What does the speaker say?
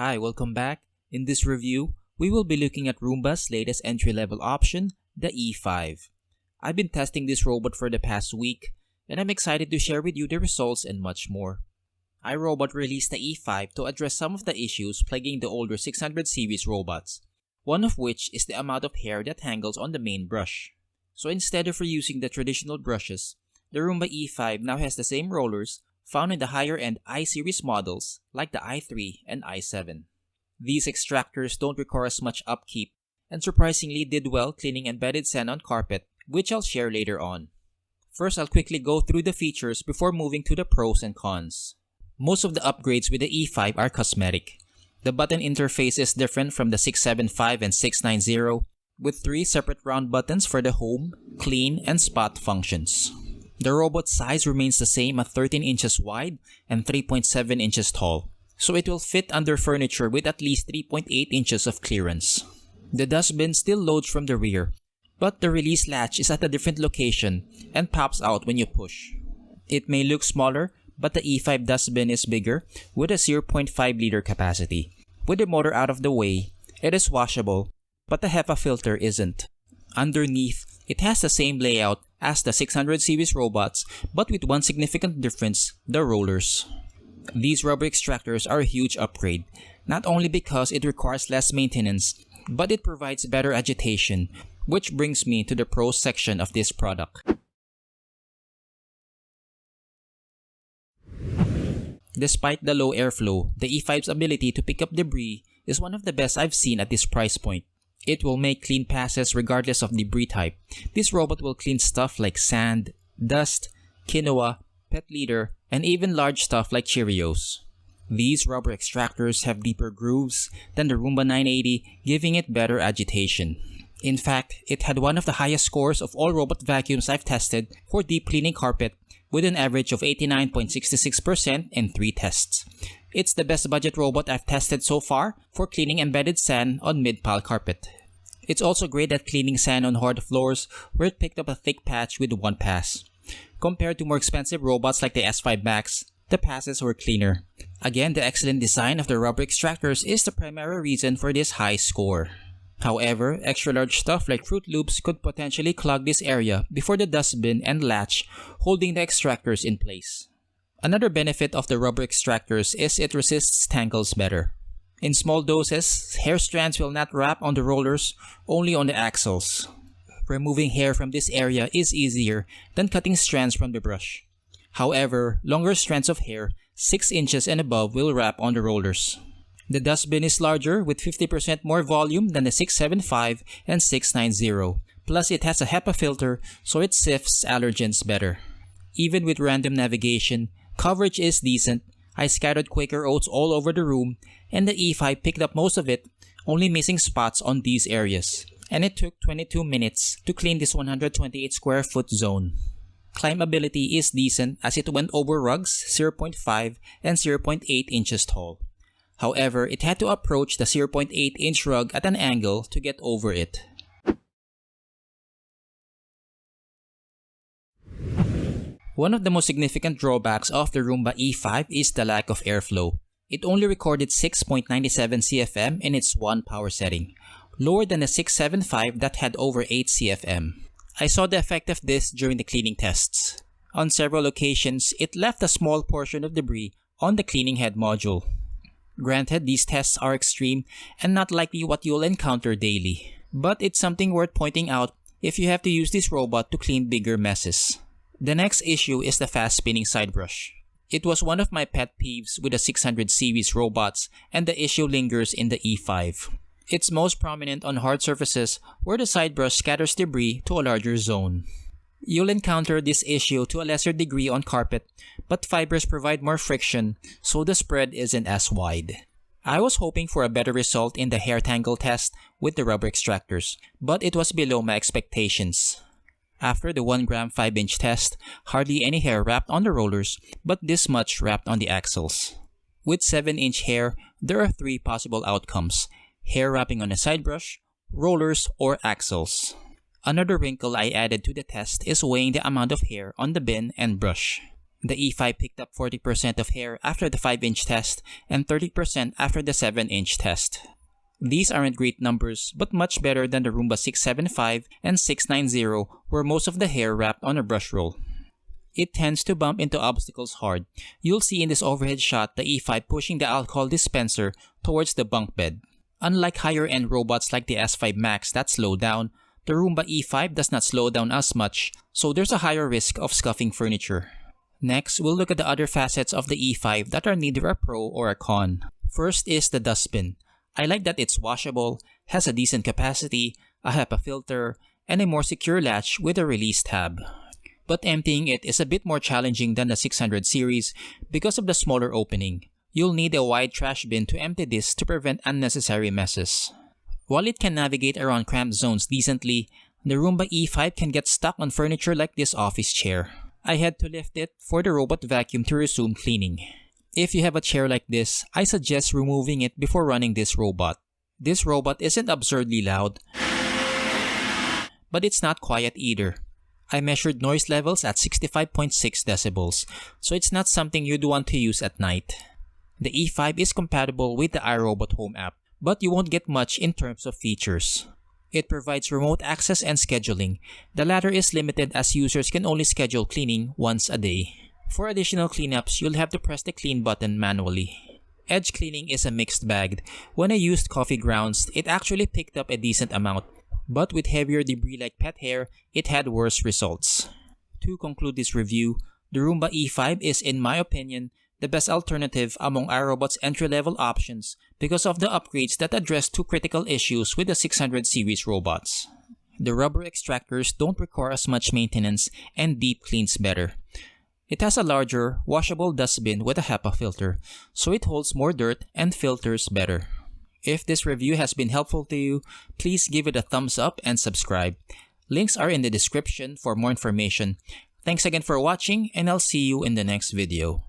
Hi, welcome back. In this review, we will be looking at Roomba's latest entry-level option, the E5. I've been testing this robot for the past week, and I'm excited to share with you the results and much more. iRobot released the E5 to address some of the issues plaguing the older 600 series robots, one of which is the amount of hair that tangles on the main brush. So instead of reusing the traditional brushes, the Roomba E5 now has the same rollers found in the higher-end i-series models like the i3 and i7. These extractors don't require as much upkeep and surprisingly did well cleaning embedded sand on carpet, which I'll share later on. First, I'll quickly go through the features before moving to the pros and cons. Most of the upgrades with the E5 are cosmetic. The button interface is different from the 675 and 690, with 3 separate round buttons for the home, clean, and spot functions. The robot's size remains the same at 13 inches wide and 3.7 inches tall, so it will fit under furniture with at least 3.8 inches of clearance. The dustbin still loads from the rear, but the release latch is at a different location and pops out when you push. It may look smaller, but the E5 dustbin is bigger with a 0.5 liter capacity. With the motor out of the way, it is washable, but the HEPA filter isn't. Underneath, it has the same layout as the 600 series robots, but with one significant difference, the rollers. These rubber extractors are a huge upgrade, not only because it requires less maintenance, but it provides better agitation, which brings me to the pros section of this product. Despite the low airflow, the E5's ability to pick up debris is one of the best I've seen at this price point. It will make clean passes regardless of debris type. This robot will clean stuff like sand, dust, quinoa, pet litter, and even large stuff like Cheerios. These rubber extractors have deeper grooves than the Roomba 980, giving it better agitation. In fact, it had one of the highest scores of all robot vacuums I've tested for deep cleaning carpet, with an average of 89.66% in 3 tests. It's the best budget robot I've tested so far for cleaning embedded sand on mid-pile carpet. It's also great at cleaning sand on hard floors where it picked up a thick patch with one pass. Compared to more expensive robots like the S5 Max, the passes were cleaner. Again, the excellent design of the rubber extractors is the primary reason for this high score. However, extra large stuff like Fruit Loops could potentially clog this area before the dustbin and latch holding the extractors in place. Another benefit of the rubber extractors is it resists tangles better. In small doses, hair strands will not wrap on the rollers, only on the axles. Removing hair from this area is easier than cutting strands from the brush. However, longer strands of hair, 6 inches and above, will wrap on the rollers. The dustbin is larger with 50% more volume than the 675 and 690. Plus, it has a HEPA filter, so it sifts allergens better. Even with random navigation, coverage is decent. I scattered Quaker Oats all over the room, and the E5 picked up most of it, only missing spots on these areas. And it took 22 minutes to clean this 128 square foot zone. Climbability is decent as it went over rugs 0.5 and 0.8 inches tall. However, it had to approach the 0.8 inch rug at an angle to get over it. One of the most significant drawbacks of the Roomba E5 is the lack of airflow. It only recorded 6.97 CFM in its 1 power setting, lower than the 675 that had over 8 CFM. I saw the effect of this during the cleaning tests. On several occasions, it left a small portion of debris on the cleaning head module. Granted, these tests are extreme and not likely what you'll encounter daily, but it's something worth pointing out if you have to use this robot to clean bigger messes. The next issue is the fast spinning side brush. It was one of my pet peeves with the 600 series robots, and the issue lingers in the E5. It's most prominent on hard surfaces where the side brush scatters debris to a larger zone. You'll encounter this issue to a lesser degree on carpet, but fibers provide more friction, so the spread isn't as wide. I was hoping for a better result in the hair tangle test with the rubber extractors, but it was below my expectations. After the 1 gram 5-inch test, hardly any hair wrapped on the rollers, but this much wrapped on the axles. With 7-inch hair, there are 3 possible outcomes: hair wrapping on a side brush, rollers, or axles. Another wrinkle I added to the test is weighing the amount of hair on the bin and brush. The E5 picked up 40% of hair after the 5-inch test and 30% after the 7-inch test. These aren't great numbers, but much better than the Roomba 675 and 690 where most of the hair wrapped on a brush roll. It tends to bump into obstacles hard. You'll see in this overhead shot the E5 pushing the alcohol dispenser towards the bunk bed. Unlike higher-end robots like the S5 Max that slow down, the Roomba E5 does not slow down as much, so there's a higher risk of scuffing furniture. Next, we'll look at the other facets of the E5 that are neither a pro or a con. First is the dustbin. I like that it's washable, has a decent capacity, a HEPA filter, and a more secure latch with a release tab. But emptying it is a bit more challenging than the 600 series because of the smaller opening. You'll need a wide trash bin to empty this to prevent unnecessary messes. While it can navigate around cramped zones decently, the Roomba E5 can get stuck on furniture like this office chair. I had to lift it for the robot vacuum to resume cleaning. If you have a chair like this, I suggest removing it before running this robot. This robot isn't absurdly loud, but it's not quiet either. I measured noise levels at 65.6 decibels, so it's not something you'd want to use at night. The E5 is compatible with the iRobot Home app, but you won't get much in terms of features. It provides remote access and scheduling. The latter is limited as users can only schedule cleaning once a day. For additional cleanups, you'll have to press the clean button manually. Edge cleaning is a mixed bag. When I used coffee grounds, it actually picked up a decent amount, but with heavier debris like pet hair, it had worse results. To conclude this review, the Roomba E5 is, in my opinion, the best alternative among iRobot's entry-level options because of the upgrades that address two critical issues with the 600 series robots. The rubber extractors don't require as much maintenance and deep cleans better. It has a larger, washable dustbin with a HEPA filter, so it holds more dirt and filters better. If this review has been helpful to you, please give it a thumbs up and subscribe. Links are in the description for more information. Thanks again for watching, and I'll see you in the next video.